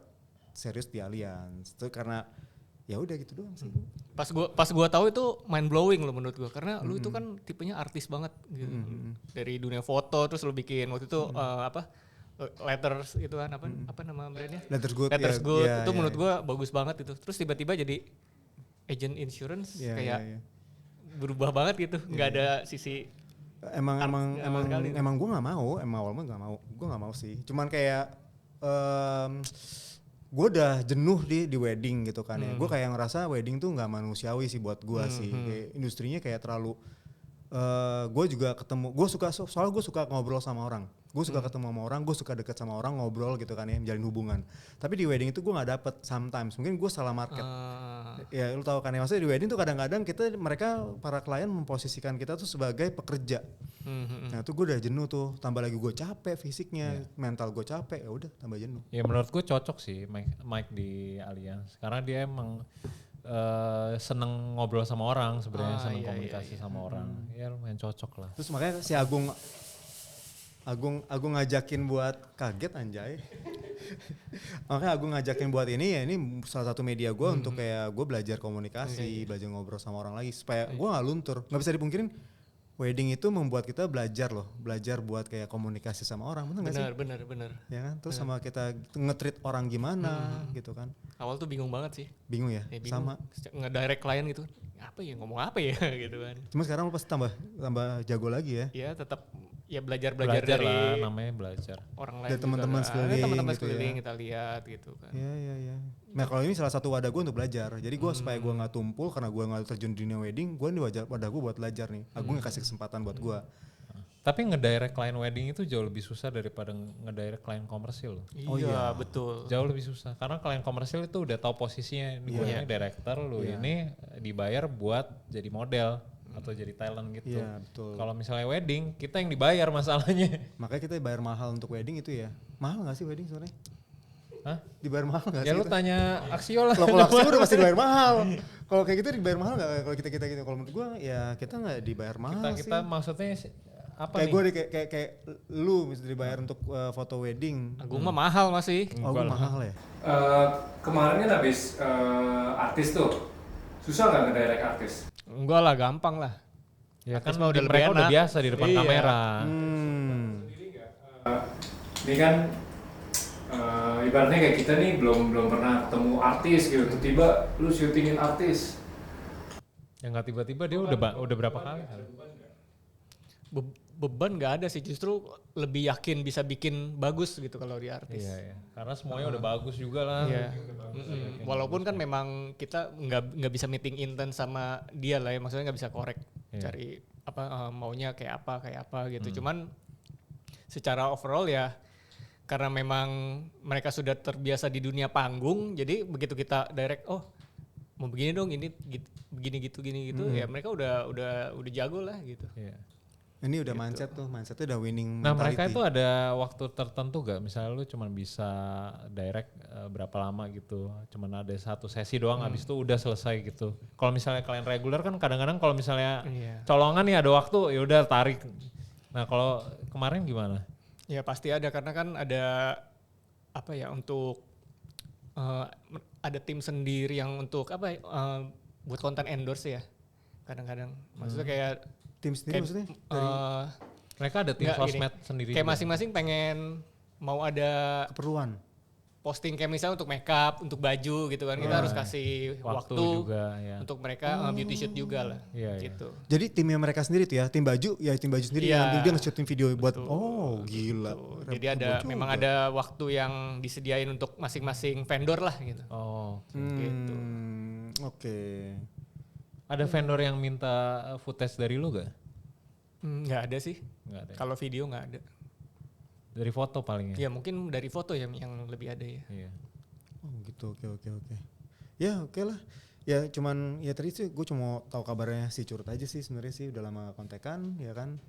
serius di Allianz. Itu karena ya udah gitu doang sih. Pas gua tahu itu mind blowing lo menurut gua karena lu itu kan tipenya artis banget gitu. Dari dunia foto terus lu bikin waktu itu letters gitu kan apa nama brandnya? Letters Good. Letters ya, Good ya, itu ya, menurut ya. gua bagus banget itu. Terus tiba-tiba jadi agent insurance Ya, kayak ya, ya. berubah banget gitu. Nggak ada sisi Emang sekali. gue nggak mau, emang awalnya gue nggak mau sih. Cuman kayak gue udah jenuh di wedding gitu kan ya. Gue kayak ngerasa wedding tuh nggak manusiawi sih buat gue sih. Kayak industrinya kayak terlalu. Gue juga ketemu, soalnya gue suka ngobrol sama orang. Gue suka ketemu sama orang, gue suka deket sama orang, ngobrol gitu kan ya, menjalin hubungan. Tapi di wedding itu gue nggak dapet sometimes. Mungkin gue salah market. Ya lu tahu kan ya, maksudnya di wedding tuh kadang-kadang mereka para klien memposisikan kita tuh sebagai pekerja. Nah itu gue udah jenuh tuh, tambah lagi gue capek fisiknya, mental gue capek, ya udah tambah jenuh. Ya menurut gue cocok sih Mike di Allianz karena dia emang seneng ngobrol sama orang sebenarnya, seneng komunikasi sama orang. Ya lumayan cocok lah. Terus makanya si Agung ngajakin buat kaget anjay. Makanya Agung ngajakin buat ini ya, ini salah satu media gue untuk kayak gue belajar komunikasi, belajar ngobrol sama orang lagi supaya gue gak luntur. Gak bisa dipungkirin wedding itu membuat kita belajar buat kayak komunikasi sama orang, bener gak sih? Bener. Ya kan, terus sama kita nge-treat orang gimana gitu kan. Awal tuh bingung banget sih. Bingung ya? Bingung. Sama. Nge-direct klien gitu. Apa ya ngomong apa ya gitu kan. Cuma sekarang lu pasti tambah jago lagi ya. Iya tetap ya belajar Belajar dari lah, namanya belajar. orang lain Dari teman-teman juga. sekeliling Teman-teman gitu sekeliling ya. kita lihat gitu kan. Iya. Nah kalau ini salah satu wadah gue untuk belajar. Jadi gue supaya gue nggak tumpul karena gue nggak terjun di dunia wedding, gue ini wadah gue buat belajar nih. Aku ngasih kesempatan buat gue. Tapi ngedirect klien wedding itu jauh lebih susah daripada ngedirect klien komersil. Oh iya. Betul. Jauh lebih susah karena klien komersil itu udah tahu posisinya. Gue ini director, lu ini dibayar buat jadi model atau jadi talent gitu. Iya betul. Kalau misalnya wedding, kita yang dibayar masalahnya. Makanya kita bayar mahal untuk wedding itu ya. Mahal nggak sih wedding sebenarnya? Hah? Dibayar mahal nggak sih? Ya lu kita? tanya Aksio lah. Kalau Aksio udah pasti dibayar mahal. Kalau kayak gitu dibayar mahal nggak? Kalau kita gitu. Kalau menurut gue ya kita nggak dibayar mahal sih. Kita maksudnya apa kayak nih? gue kayak lu mesti dibayar untuk foto wedding. Agung mah mahal masih. Oh gue mahal ya. Kemarin kan habis artis tuh, susah nggak ngedirect artis? Enggak lah, gampang lah. Ya kan Artis mah udah lebih mereka udah enak. biasa di depan Iya. kamera. Ini kan ibaratnya kayak kita nih belum pernah ketemu artis gitu, tiba-tiba lu syutingin artis. Ya nggak tiba-tiba dia udah berapa kali? Beban nggak ada sih, justru lebih yakin bisa bikin bagus gitu kalau di artis. Iya. Karena semuanya udah bagus juga lah. Iya. Walaupun kan memang kita nggak bisa meeting intens sama dia lah ya, maksudnya nggak bisa korek cari apa maunya kayak apa gitu. Cuman secara overall ya karena memang mereka sudah terbiasa di dunia panggung, jadi begitu kita direct mau begini dong, ini begini gitu ya mereka udah jago lah gitu. Iya. Ini udah mindsetnya udah winning Nah mentality. mereka itu ada waktu tertentu gak? Misalnya lu cuman bisa direct berapa lama gitu, cuman ada satu sesi doang, habis itu udah selesai gitu. Kalau misalnya kalian reguler kan kadang-kadang kalau misalnya colongan nih ada waktu ya udah tarik. Nah kalau kemarin gimana? Ya pasti ada karena kan ada apa ya untuk ada tim sendiri yang untuk apa buat konten endorse ya kadang-kadang. Maksudnya kayak Tim sendiri maksudnya? Mereka ada tim Nggak, sosmed sendiri kayak juga. masing-masing pengen mau ada Keperluan. posting kayak misalnya untuk makeup, untuk baju gitu kan, kita harus kasih waktu juga ya. untuk mereka beauty shoot juga lah, Iya, iya. gitu. Jadi timnya mereka sendiri tuh ya, tim baju sendiri Iya. yang dia nge-shooting video buat Betul. gila. Gitu. Jadi memang ada waktu yang disediain untuk masing-masing vendor lah gitu. Oh. Gitu. Oke. Ada vendor yang minta footage dari lu gak? Nggak ada sih. Nggak ada. Kalau video nggak ada. Dari foto paling ya? Ya mungkin dari foto yang lebih ada ya. Iya. Oh gitu, oke. Ya oke lah. Ya cuman ya tadi sih gue cuma tahu kabarnya si Curut aja sih sebenarnya sih udah lama kontekan ya kan.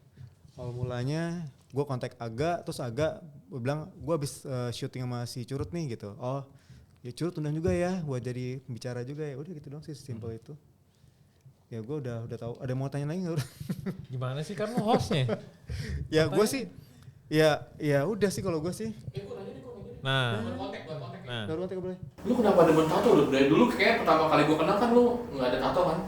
Awal mulanya gue kontak terus Aga bilang gue habis syuting sama si Curut nih gitu. Oh ya Curut undang juga ya buat jadi pembicara juga ya. Udah gitu dong sih simple itu. Ya gue udah tahu. Ada mau tanya lagi nggak? Gimana sih kan lu hostnya? Ya gue sih ya udah sih kalau gue sih. Nah. Baru kontak boleh. Lu kenapa demen tato lu? Dari dulu kayak pertama kali gua kenal kan lu nggak ada tato kan?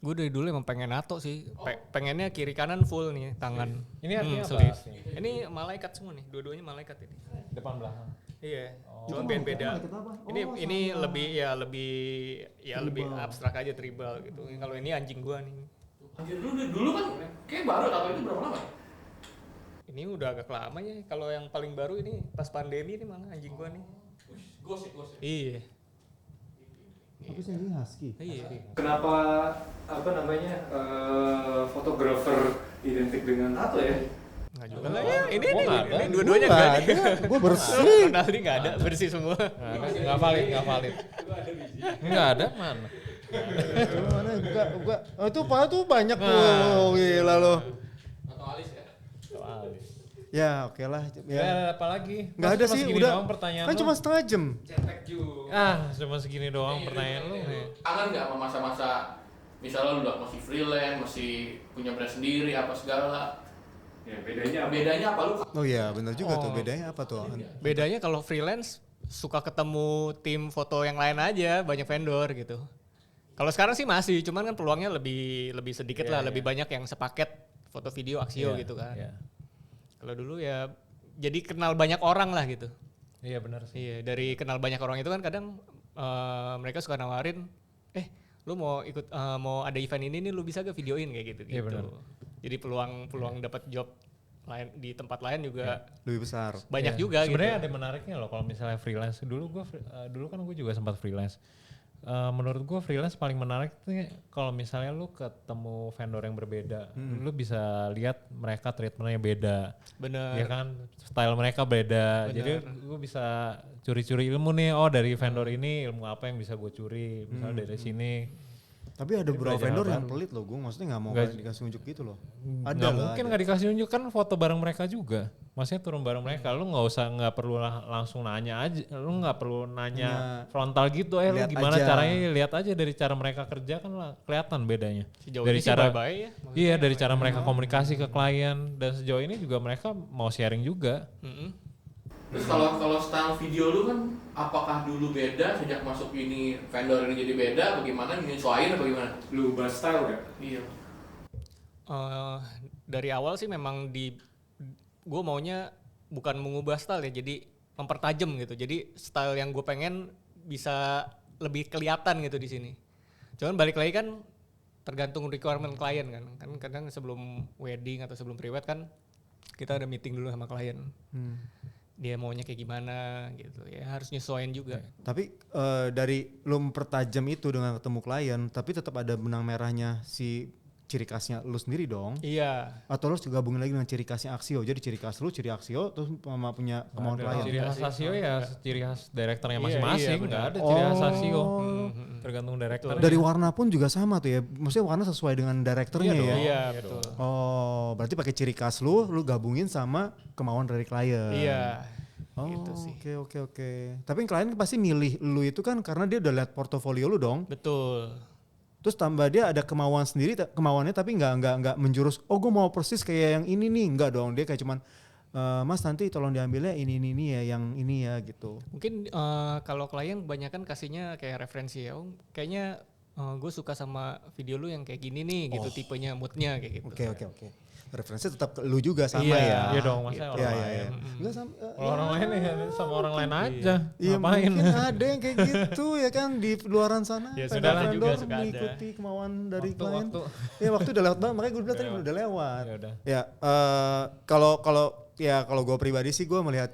Gue dari dulu emang pengen nato sih. Pengennya kiri kanan full nih tangan. Ini artinya apa? sleeve. Ini malaikat semua nih. Dua-duanya malaikat ini. Depan belakang. Iya. Cuma beda. Ini lebih abstrak aja, tribal gitu. Kalau ini anjing gua nih. Anjir dulu kan kayak baru tato itu berapa lama? Ini udah agak lama ya. Kalau yang paling baru ini pas pandemi ini malah anjing gua nih. Gosip. Iya. Tapi saya ini husky. Iya. Kenapa fotografer identik dengan tato ya? Nggak juga lah ya. Ini nggak ada. dua-duanya nggak ada. Gue bersih. Ronaldo nggak ada, bersih semua. Nggak valid. Nggak ada mana? Mana buka. Oh itu Pak tuh banyak tuh. Oh, gila lo. Tato alis ya? Ya oke lah. Ya apa lagi? Nggak ada sih udah. Doang pertanyaan Kan lu. cuma setengah jam. Cetek juga. Cuma segini doang pertanyaan lu. Kangen nggak sama masa-masa misalnya lu udah masih freelance, masih punya brand sendiri apa segala? Ya bedanya apa? Bedanya apa lu? Oh iya benar juga tuh bedanya apa tuh? Bedanya kalau freelance suka ketemu tim foto yang lain aja, banyak vendor gitu. Kalau sekarang sih masih, cuman kan peluangnya lebih sedikit lah, lebih banyak yang sepaket foto video Axio gitu kan. Iya. Kalau dulu ya jadi kenal banyak orang lah gitu. Iya benar sih. Iya, dari kenal banyak orang itu kan kadang mereka suka nawarin, lu mau ikut mau ada event ini nih, lu bisa gak videoin kayak gitu. Iya, benar. Jadi peluang dapat job lain di tempat lain juga Lebih besar. banyak Iya. juga Sebenarnya gitu. ada menariknya loh kalau misalnya freelance. Dulu kan gue juga sempat freelance. Menurut gue freelance paling menarik tuh kalau misalnya lu ketemu vendor yang berbeda, lu bisa lihat mereka treatmentnya beda, Bener. ya kan, style mereka beda. Bener. Jadi gue bisa curi-curi ilmu nih. Oh dari vendor ini ilmu apa yang bisa gue curi? Misalnya dari sini. Tapi ada beberapa belajar vendor yang apaan? pelit loh, gue maksudnya nggak mau Nggak- dikasih unjuk gitu loh. Nggak mungkin nggak dikasih unjuk, kan foto bareng mereka juga. Maksudnya turun bareng mereka, lu nggak perlu langsung nanya aja, lu nggak perlu nanya frontal gitu. Lu lihat gimana aja. caranya? Lihat aja dari cara mereka kerja kan lah, kelihatan bedanya. Sejauh Dari ini sih cara bye-bye ya. iya dari cara mereka komunikasi ke klien, dan sejauh ini juga mereka mau sharing juga. Mm-mm. Terus kalau style video lu kan apakah dulu beda sejak masuk ini vendor ini jadi beda? Bagaimana menyesuaikan atau bagaimana? Lu bahas style gak? Iya. Dari awal sih memang gue maunya bukan mengubah style ya, jadi mempertajam gitu. Jadi style yang gue pengen bisa lebih kelihatan gitu di sini. Cuman balik lagi kan tergantung requirement klien kan. Kan kadang sebelum wedding atau sebelum pre-wed kan kita ada meeting dulu sama klien. Dia maunya kayak gimana gitu ya, harus nyesuaiin juga. Tapi dari lu mempertajam itu dengan ketemu klien, tapi tetap ada benang merahnya si ciri khasnya lu sendiri dong. Iya. Atau lu gabungin lagi dengan ciri khasnya Axio. Jadi ciri khas lu, ciri Axio, terus sama punya kemauan klien. Ciri khas Axio ya ciri khas direkturnya Iya, masing-masing, iya, nggak benar. ada ciri khas Axio. Oh. Tergantung direktur. Dari warna pun juga sama tuh ya. Maksudnya warna sesuai dengan direkturnya Iya ya. dong. Iya, betul. Oh, berarti pakai ciri khas lu gabungin sama kemauan dari klien. Iya. Oh, Gitu sih. Oke. Tapi klien pasti milih lu itu kan karena dia udah lihat portofolio lu dong. Betul. Terus tambah dia ada kemauan sendiri, kemauannya tapi nggak menjurus. Oh, gue mau persis kayak yang ini nih, nggak dong. Dia kayak cuman, Mas nanti tolong diambilnya ini ya, yang ini ya gitu. Mungkin kalau klien kebanyakan kasihnya kayak referensi ya. Oh, kayaknya gue suka sama video lu yang kayak gini nih gitu, tipenya, moodnya kayak gitu. Oke. referensi tetap ke lu juga sama Iya. ya. Iya dong, masa orang Iya, lain. iya. Enggak sama. Kalau orang lain ya sama orang lain aja. Iya Ngapain? mungkin ada yang kayak gitu ya kan di luaran sana. Ya vendor- sudahlah juga vendor suka ada. mengikuti kemauan dari klien. Waktu. Ya waktu udah lewat banget, makanya gue bilang tadi udah lewat. Ya udah. Ya kalau gue pribadi sih gue melihat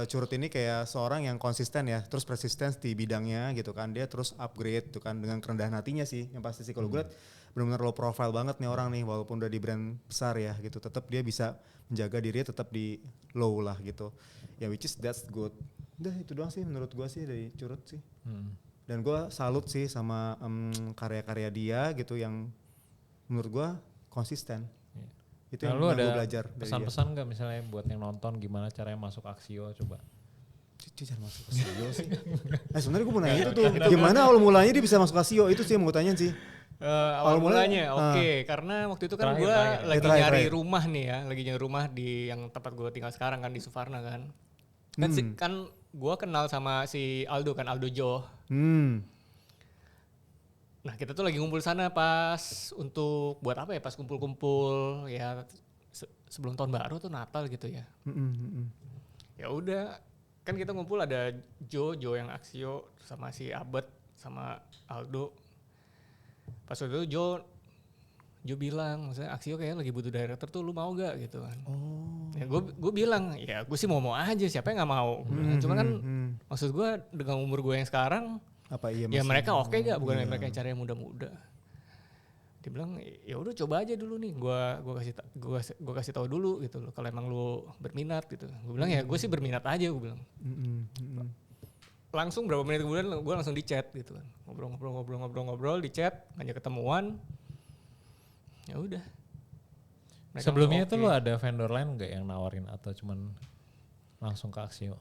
Curut ini kayak seorang yang konsisten ya, terus persisten di bidangnya gitu kan, dia terus upgrade tuh kan dengan kerendahan hatinya sih, yang pasti sih kalau gue lihat benar-benar low profile banget nih orang nih, walaupun udah di brand besar ya gitu, tetap dia bisa menjaga dirinya tetap di low lah gitu, ya which is that's good. Udah itu doang sih menurut gue sih dari Curut sih. Dan gue salut sih sama karya-karya dia gitu yang menurut gue konsisten. Itu yang Lalu gue ada belajar dari dia. pesan-pesan nggak misalnya buat yang nonton gimana caranya masuk Axio coba? Cuci cara masuk Axio sih. Sebenarnya gue mau nanya itu tuh, gimana awal mulanya dia bisa masuk Axio, itu sih yang mau tanyain sih. Awal mulanya, mulai- oke, karena waktu itu kan Terakhir, gue terakhir. lagi Terakhir, nyari terakhir. rumah nih ya, lagi nyari rumah di yang tempat gue tinggal sekarang kan di Suvarna kan. Kan gue kenal sama si Aldo kan, Aldo Jo. Nah kita tuh lagi ngumpul sana pas untuk buat apa ya, pas kumpul-kumpul ya sebelum tahun baru tuh Natal gitu ya. Ya udah, kan kita ngumpul ada Jo yang Axio sama si Abed sama Aldo. Pas waktu itu Jo bilang, maksudnya Axio kayaknya lagi butuh director tuh, lu mau gak gitu kan. Ya gue bilang, ya gue sih mau aja, siapa yang gak mau. Cuma kan maksud gue dengan umur gue yang sekarang, Apa iya ya masih- mereka oke gak, bukan mereka yang cari yang muda-muda. Dia bilang, ya udah coba aja dulu nih, gue kasih tahu dulu gitu loh, kalau emang lu berminat gitu. Gue bilang ya gue sih berminat aja, gue bilang. Langsung berapa menit kemudian gue langsung di chat gitu kan, ngobrol di chat, ngajak ketemuan. Ya udah. Mereka Sebelumnya itu langsung lu oke. ada vendor lain nggak yang nawarin atau cuman langsung ke Axio?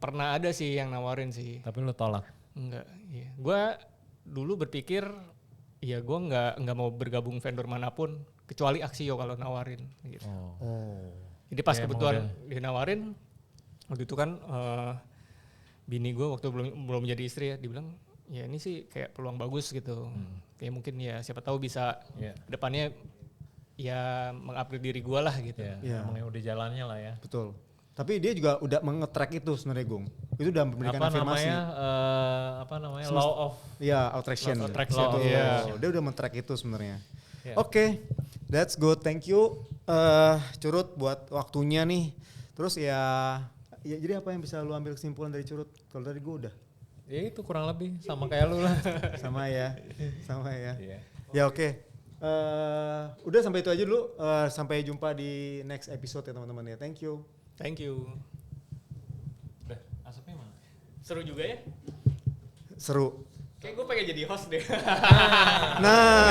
Pernah ada sih yang nawarin sih. Tapi lu tolak. Enggak, iya. Gue dulu berpikir, ya gue nggak mau bergabung vendor manapun kecuali Axio kalau nawarin. Gitu. Jadi pas Ya, kebetulan dinawarin, waktu itu kan bini gue waktu belum jadi istri ya, dibilang ya ini sih kayak peluang bagus gitu. Kayak mungkin ya siapa tahu bisa Iya. depannya ya mengupgrade diri gue lah gitu. Ya, Iya. emang udah jalannya lah ya. Betul. Tapi dia juga udah mengetrack itu sebenarnya Gung. Itu udah memberikan Apa afirmasi. namanya? Apa namanya? Law of Iya, attraction. Law of attraction, Betul. iya. Dia udah men-track itu sebenarnya. Iya. Oke, that's good. Thank you Curut buat waktunya nih. Terus ya jadi apa yang bisa lu ambil kesimpulan dari Curut? Kalau tadi gue udah ya itu kurang lebih sama kayak lu lah. sama ya. Iya. Ya oke. Udah sampai itu aja dulu. Sampai jumpa di next episode ya teman-teman ya. Thank you. Thank you. Udah, asapnya mana? Seru juga ya. Seru. Kayak gue pengen jadi host deh. Nah,